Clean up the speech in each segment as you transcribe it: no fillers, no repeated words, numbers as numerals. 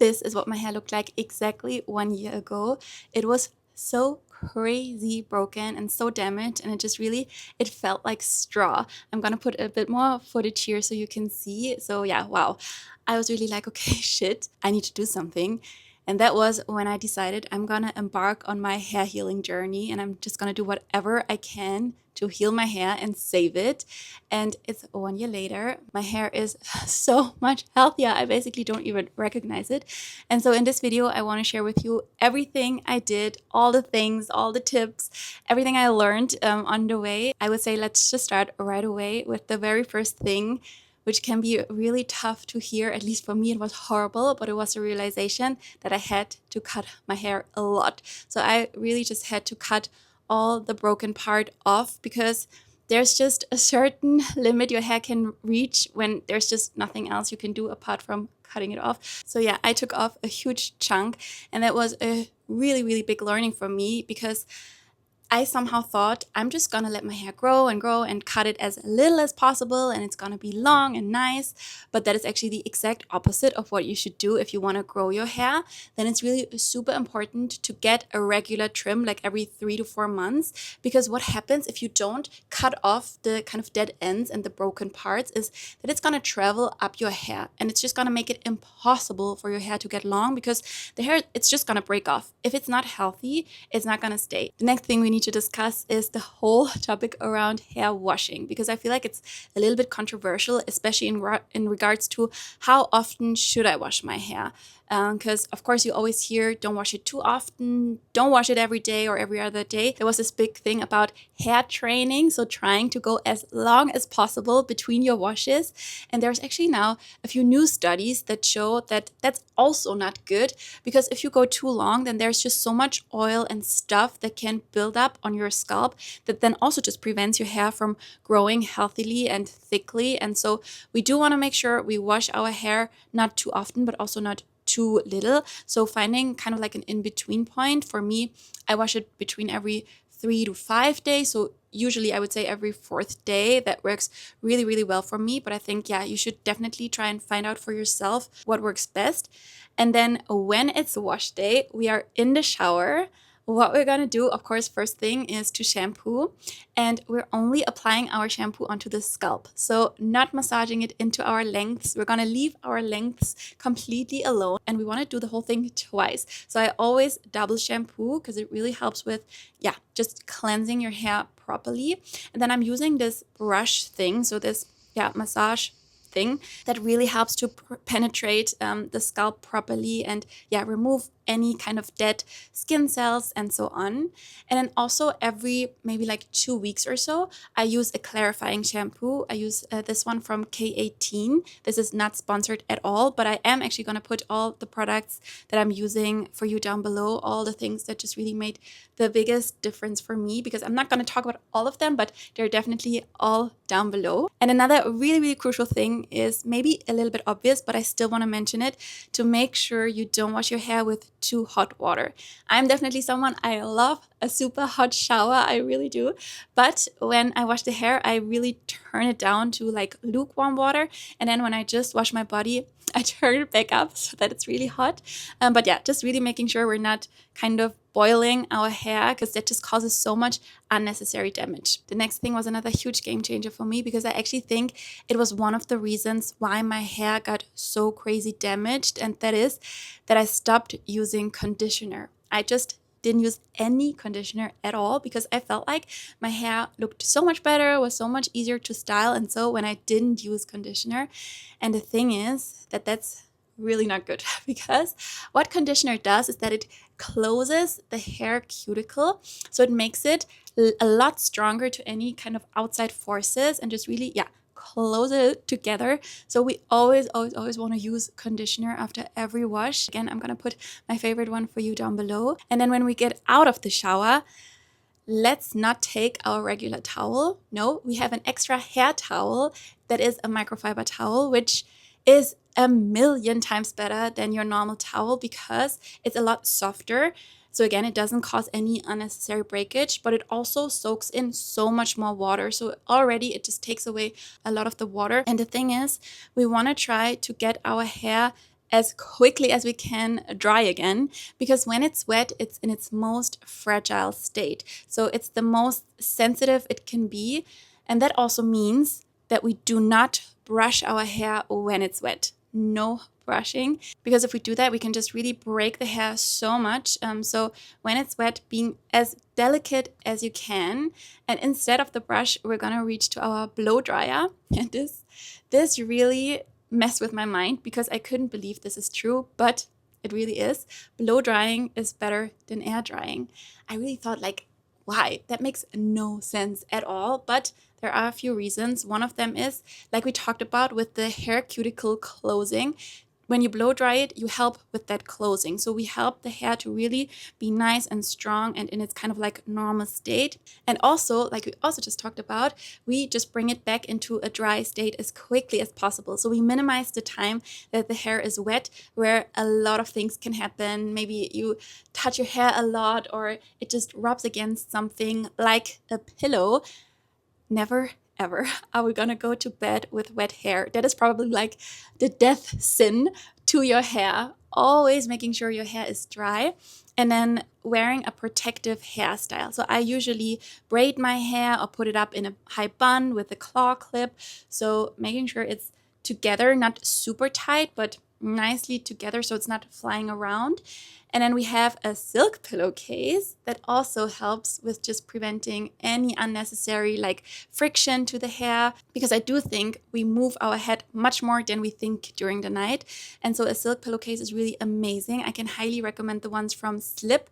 This is what my hair looked like exactly 1 year ago. It was so crazy broken and so damaged, and it felt like straw. I'm gonna put a bit more footage here so you can see. So yeah, wow. I was really like, okay, shit, I need to do something. And that was when I decided I'm gonna embark on my hair healing journey, and I'm just gonna do whatever I can to heal my hair and save it. And it's 1 year later. My hair is so much healthier. I basically don't even recognize it. And so in this video, I want to share with you everything I did, all the things, all the tips, everything I learned on the way. I would say let's just start right away with the very first thing, which can be really tough to hear. At least for me, it was horrible, but it was a realization that I had to cut my hair a lot. So I really just had to cut all the broken part off, because there's just a certain limit your hair can reach when there's just nothing else you can do apart from cutting it off. So yeah, I took off a huge chunk, and that was a really, really big learning for me, because I somehow thought I'm just gonna let my hair grow and cut it as little as possible, and it's gonna be long and nice. But that is actually the exact opposite of what you should do if you wanna grow your hair. Then it's really super important to get a regular trim, like every 3 to 4 months, because what happens if you don't cut off the kind of dead ends and the broken parts is that it's gonna travel up your hair, and it's just gonna make it impossible for your hair to get long, because the hair, it's just gonna break off. If it's not healthy, it's not gonna stay. The next thing we need to discuss is the whole topic around hair washing, because I feel like it's a little bit controversial, especially in regards to how often should I wash my hair. Because of course you always hear don't wash it too often, don't wash it every day or every other day. There was this big thing about hair training, so trying to go as long as possible between your washes. And there's actually now a few new studies that show that that's also not good, because if you go too long, then there's just so much oil and stuff that can build up on your scalp that then also just prevents your hair from growing healthily and thickly. And so we do want to make sure we wash our hair not too often, but also not too little. So finding kind of like an in-between point. For me, I wash it between every 3 to 5 days. So usually I would say every 4th day. That works really, really well for me. But I think, yeah, you should definitely try and find out for yourself what works best. And then when it's wash day, we are in the shower. What we're gonna do, of course, first thing is to shampoo, and we're only applying our shampoo onto the scalp. So not massaging it into our lengths. We're gonna leave our lengths completely alone, and we wanna do the whole thing twice. So I always double shampoo, because it really helps with, yeah, just cleansing your hair properly. And then I'm using this brush thing, so this, yeah, massage thing that really helps to penetrate the scalp properly and, yeah, remove any kind of dead skin cells and so on. And then also every maybe like 2 weeks or so, I use a clarifying shampoo. I use this one from K18. This is not sponsored at all, but I am actually going to put all the products that I'm using for you down below, all the things that just really made the biggest difference for me, because I'm not going to talk about all of them, but they're definitely all down below. And another really, really crucial thing is maybe a little bit obvious, but I still want to mention it, to make sure you don't wash your hair with too hot water. I'm definitely someone, I love a super hot shower, I really do. But when I wash the hair, I really turn it down to like lukewarm water. And then when I just wash my body, I turn it back up so that it's really hot. But yeah, just really making sure we're not kind of boiling our hair, because that just causes so much unnecessary damage. The next thing was another huge game changer for me, because I actually think it was one of the reasons why my hair got so crazy damaged, and that is that I stopped using conditioner. I just didn't use any conditioner at all, because I felt like my hair looked so much better, was so much easier to style. And so when I didn't use conditioner, and the thing is that that's really not good, because what conditioner does is that it closes the hair cuticle, so it makes it a lot stronger to any kind of outside forces, and just really, yeah, close it together. So we always want to use conditioner after every wash. Again, I'm gonna put my favorite one for you down below. And then when we get out of the shower, let's not take our regular towel. No, we have an extra hair towel that is a microfiber towel, which is a million times better than your normal towel, because it's a lot softer. So again, it doesn't cause any unnecessary breakage, but it also soaks in so much more water. So already it just takes away a lot of the water. And the thing is, we want to try to get our hair as quickly as we can dry again, because when it's wet, it's in its most fragile state. So it's the most sensitive it can be. And that also means that we do not brush our hair when it's wet. No brushing, because if we do that, we can just really break the hair so much. So when it's wet, being as delicate as you can. And instead of the brush, we're gonna reach to our blow dryer. And this really messed with my mind because I couldn't believe this is true, but it really is. Blow drying is better than air drying. I really thought, like, why? That makes no sense at all. But there are a few reasons. One of them is, like we talked about with the hair cuticle closing, when you blow dry it, you help with that closing. So we help the hair to really be nice and strong and in its kind of like normal state. And also, like we also just talked about, we just bring it back into a dry state as quickly as possible. So we minimize the time that the hair is wet, where a lot of things can happen. Maybe you touch your hair a lot, or it just rubs against something like a pillow. Never ever are we gonna go to bed with wet hair. That is probably like the death sin to your hair. Always making sure your hair is dry, and then wearing a protective hairstyle. So I usually braid my hair or put it up in a high bun with a claw clip. So making sure it's together, not super tight, but nicely together so it's not flying around. And then we have a silk pillowcase that also helps with just preventing any unnecessary like friction to the hair, because I do think we move our head much more than we think during the night. And so a silk pillowcase is really amazing. I can highly recommend the ones from Slip.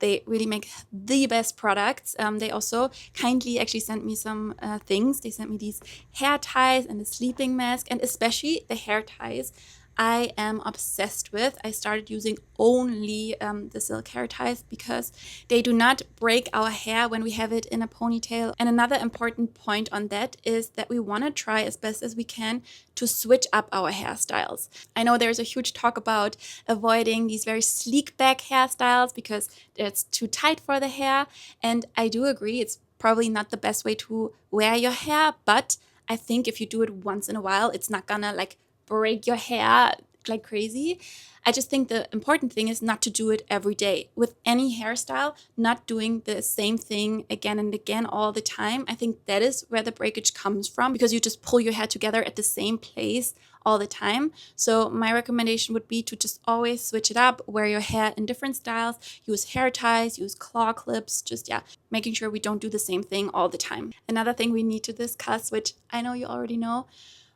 They really make the best products. They also kindly actually sent me some things. They sent me these hair ties and a sleeping mask, and especially the hair ties I am obsessed with. I started using only the silk hair ties because they do not break our hair when we have it in a ponytail. And another important point on that is that we want to try as best as we can to switch up our hairstyles. I know there's a huge talk about avoiding these very sleek back hairstyles because it's too tight for the hair. And I do agree, it's probably not the best way to wear your hair, but I think if you do it once in a while, it's not gonna like break your hair like crazy. I just think the important thing is not to do it every day. With any hairstyle, not doing the same thing again and again all the time. I think that is where the breakage comes from, because you just pull your hair together at the same place all the time. So my recommendation would be to just always switch it up, wear your hair in different styles, use hair ties, use claw clips, just making sure we don't do the same thing all the time. Another thing we need to discuss, which I know you already know,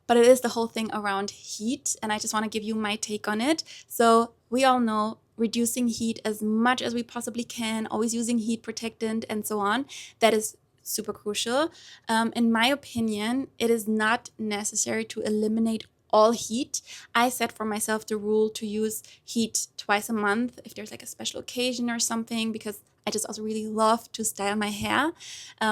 but it is the whole thing around heat, and I just want to give you my take on it. So we all know reducing heat as much as we possibly can, always using heat protectant and so on, that is super crucial. In my opinion, it is not necessary to eliminate all heat. I set for myself the rule to use heat twice a month if there's like a special occasion or something, because I just also really love to style my hair.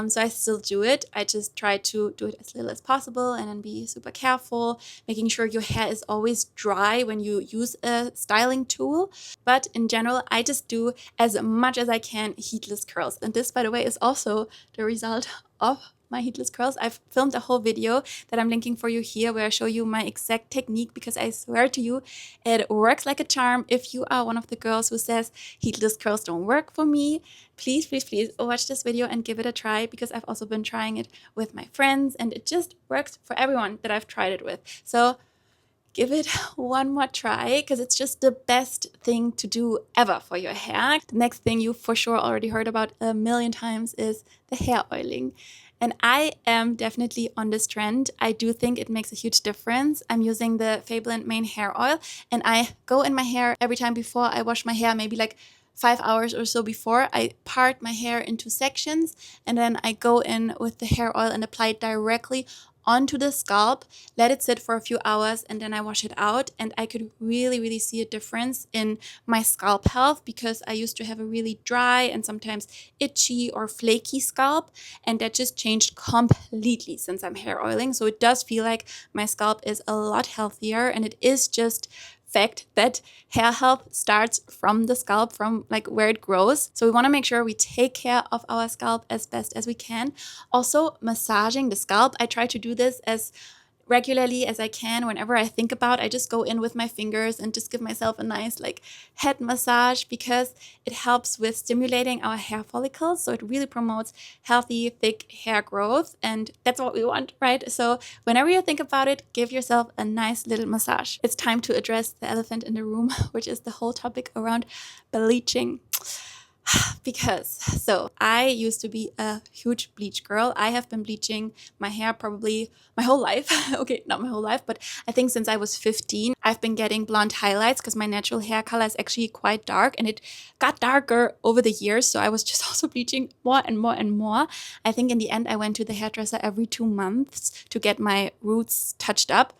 So I still do it. I just try to do it as little as possible and then be super careful, making sure your hair is always dry when you use a styling tool. But in general, I just do as much as I can heatless curls. And this, by the way, is also the result of my heatless curls. I've filmed a whole video that I'm linking for you here where I show you my exact technique, because I swear to you, it works like a charm. If you are one of the girls who says heatless curls don't work for me, please, please, please watch this video and give it a try, because I've also been trying it with my friends and it just works for everyone that I've tried it with. So give it one more try, because it's just the best thing to do ever for your hair. The next thing you for sure already heard about a million times is the hair oiling. And I am definitely on this trend. I do think it makes a huge difference. I'm using the Fabelent Mane Hair Oil, and I go in my hair every time before I wash my hair, maybe like 5 hours or so before. I part my hair into sections, and then I go in with the hair oil and apply it directly onto the scalp, let it sit for a few hours, and then I wash it out. And I could really, really see a difference in my scalp health, because I used to have a really dry and sometimes itchy or flaky scalp, and that just changed completely since I'm hair oiling. So it does feel like my scalp is a lot healthier, and it is just fact that hair health starts from the scalp, from like where it grows. So we want to make sure we take care of our scalp as best as we can. Also, massaging the scalp. I try to do this as regularly as I can. Whenever I think about, I just go in with my fingers and just give myself a nice like head massage, because it helps with stimulating our hair follicles. So it really promotes healthy, thick hair growth, and that's what we want, right? So whenever you think about it, give yourself a nice little massage. It's time to address the elephant in the room, which is the whole topic around bleaching. Because so I used to be a huge bleach girl. I have been bleaching my hair probably my whole life. Okay, not my whole life, but I think since I was 15, I've been getting blonde highlights because my natural hair color is actually quite dark, and it got darker over the years. So I was just also bleaching more and more and more. I think in the end, I went to the hairdresser every 2 months to get my roots touched up.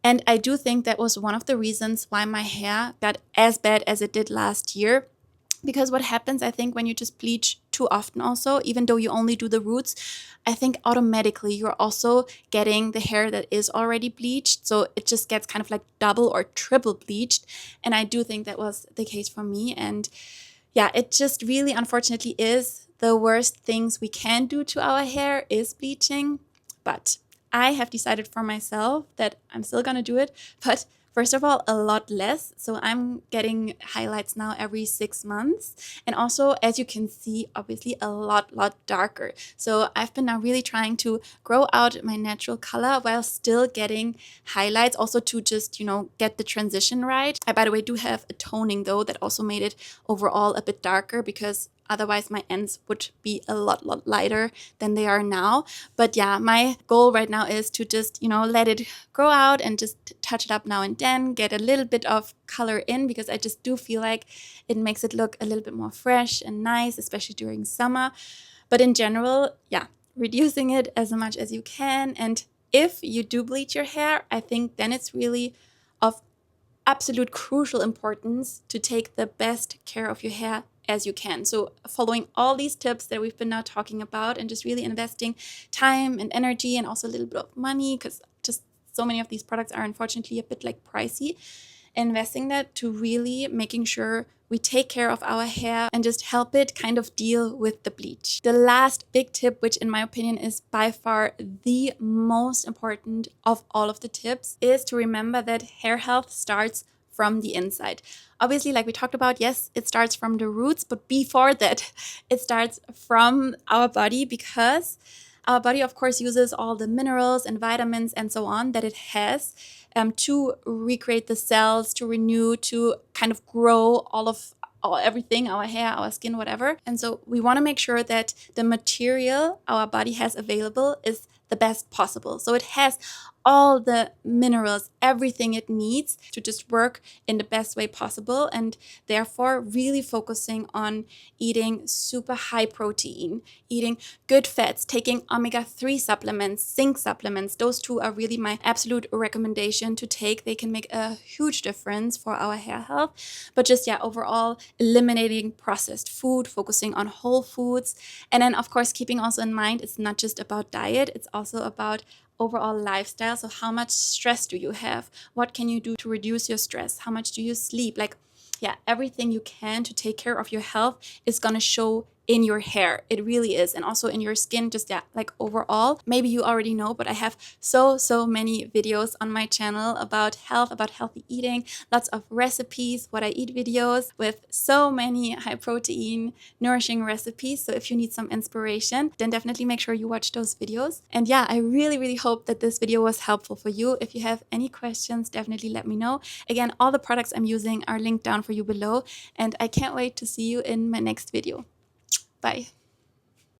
And I do think that was one of the reasons why my hair got as bad as it did last year. Because what happens, I think, when you just bleach too often also, even though you only do the roots, I think automatically you're also getting the hair that is already bleached. So it just gets kind of like double or triple bleached. And I do think that was the case for me. And yeah, it just really unfortunately is the worst things we can do to our hair is bleaching. But I have decided for myself that I'm still gonna do it, but first of all, a lot less. So I'm getting highlights now every 6 months. And also, as you can see, obviously a lot darker. So I've been now really trying to grow out my natural color while still getting highlights, also to just, get the transition right. I, by the way, do have a toning though that also made it overall a bit darker, because otherwise my ends would be a lot lighter than they are now. But yeah, my goal right now is to just, let it grow out and just touch it up now and then, get a little bit of color in, because I just do feel like it makes it look a little bit more fresh and nice, especially during summer. But in general, yeah, reducing it as much as you can. And if you do bleach your hair, I think then it's really of absolute crucial importance to take the best care of your hair as you can. So following all these tips that we've been now talking about, and just really investing time and energy and also a little bit of money, because just so many of these products are unfortunately a bit like pricey, investing that to really making sure we take care of our hair and just help it kind of deal with the bleach. The last big tip, which in my opinion is by far the most important of all of the tips, is to remember that hair health starts from the inside. Obviously, like we talked about, yes, it starts from the roots, but before that, it starts from our body, because our body, of course, uses all the minerals and vitamins and so on that it has to recreate the cells, to renew, to kind of grow everything, our hair, our skin, whatever. And so we want to make sure that the material our body has available is the best possible. So it has all the minerals, everything it needs to just work in the best way possible. And therefore really focusing on eating super high protein, eating good fats, taking omega-3 supplements, zinc supplements. Those two are really my absolute recommendation to take. They can make a huge difference for our hair health. But just, yeah, overall eliminating processed food, focusing on whole foods. And then, of course, keeping also in mind, it's not just about diet, it's also about overall lifestyle. So how much stress do you have? What can you do to reduce your stress? How much do you sleep? Like, yeah, everything you can to take care of your health is going to show in your hair. It really is. And also in your skin, just, yeah, like overall. Maybe you already know, but I have so many videos on my channel about health, about healthy eating, lots of recipes, what I eat videos with so many high protein, nourishing recipes. So if you need some inspiration, then definitely make sure you watch those videos. And yeah, I really hope that this video was helpful for you. If you have any questions, definitely let me know. Again, all the products I'm using are linked down for you below, and I can't wait to see you in my next video. Bye.